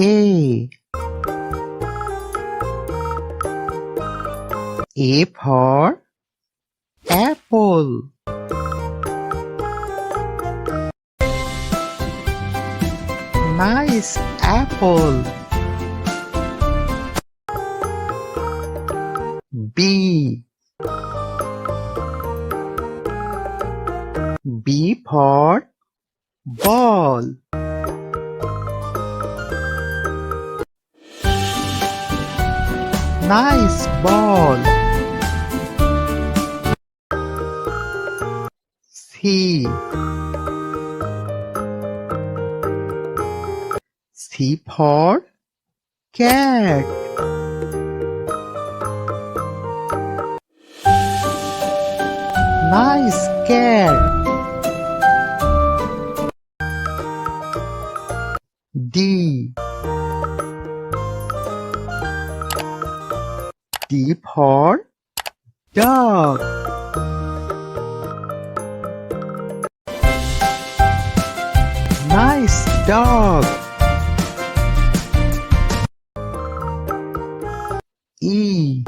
A. A for apple. Nice apple. B. B for ball. Nice ball. C. C for cat. Nice cat. D. D for dog. Nice dog. E.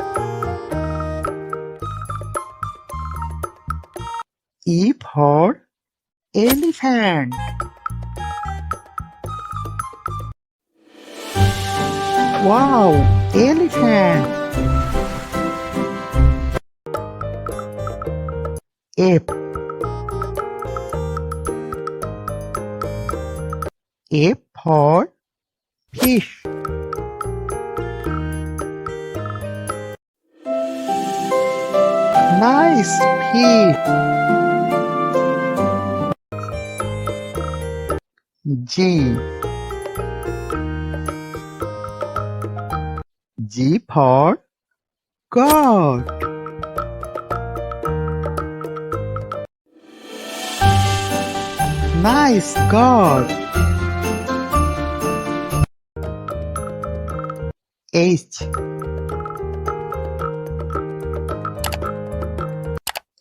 E for elephant. Wow, elephant. F. F for fish. Nice fish. G. G for goat. Nice goat. H.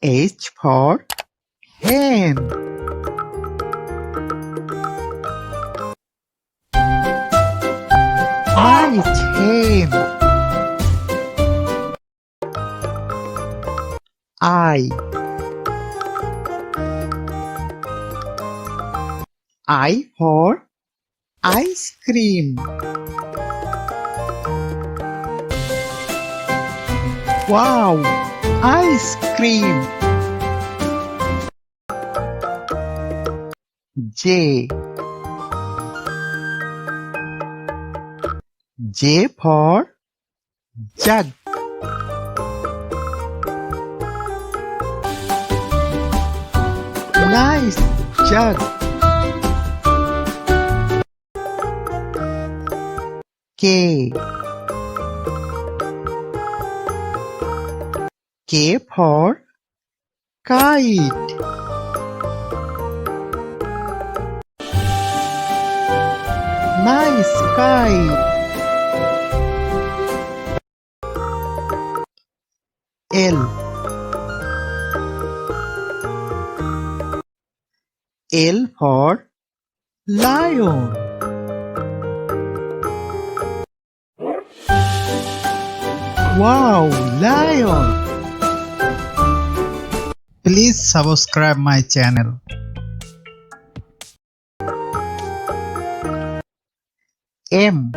H for hen. Nice hen. I. I for ice cream. Wow, ice cream. J. J for jug. Nice jug. K. K for kite. Nice kite. L. L for lion. Wow, lion. Please subscribe my channel. M.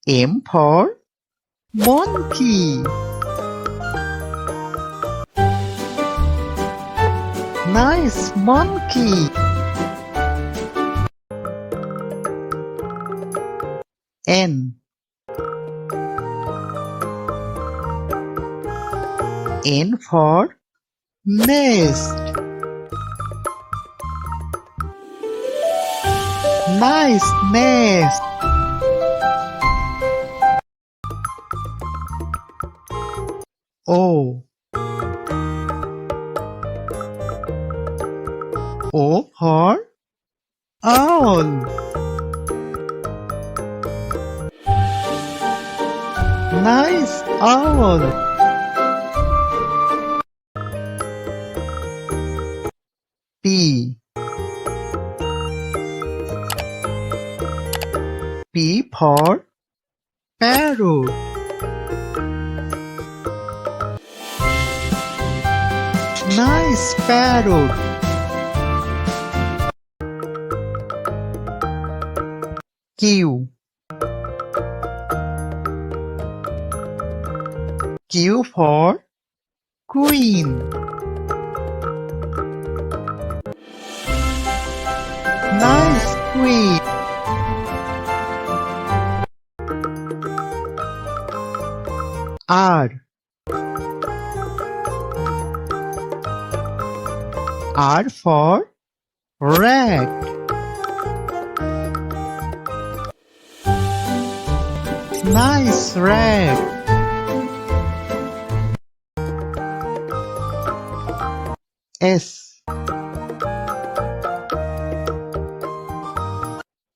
M for monkey. Nice monkey. N. N for nest. Nice nest. O. O for owl. Nice owl. P. P for parrot. Nice parrot. Q. Q for queen. Nice queen. R. R for rat. Nice rat. S.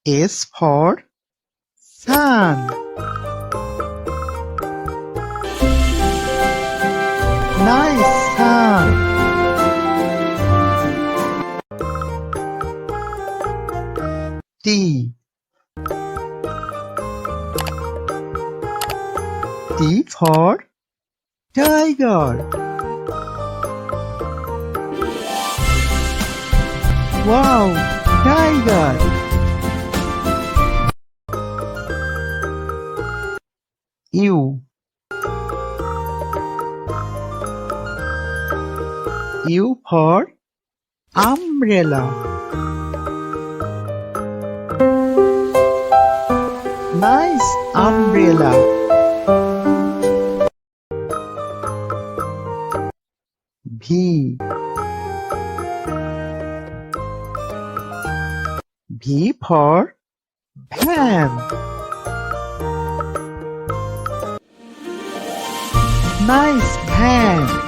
S for sun. Nice sun. T. T for tiger. Wow, tiger. U. U for umbrella. Nice umbrella. V. V for van. Nice van.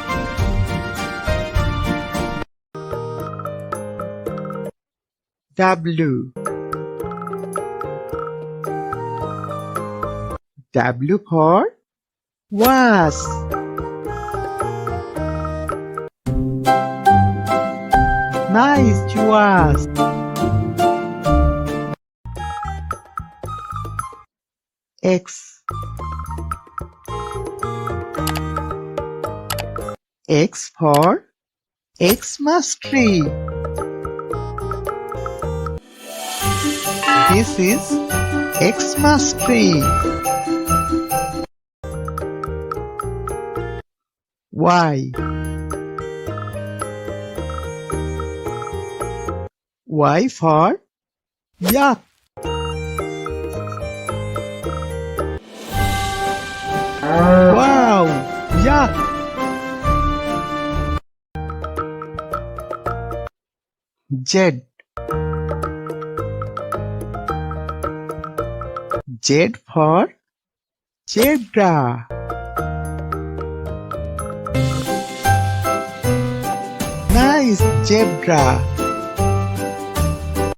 W. W for wasp. Nice wasp. X. X for Xmas tree. This is Xmas tree. Y. Y for yak. Wow, yak. Z. Z for zebra. Nice zebra.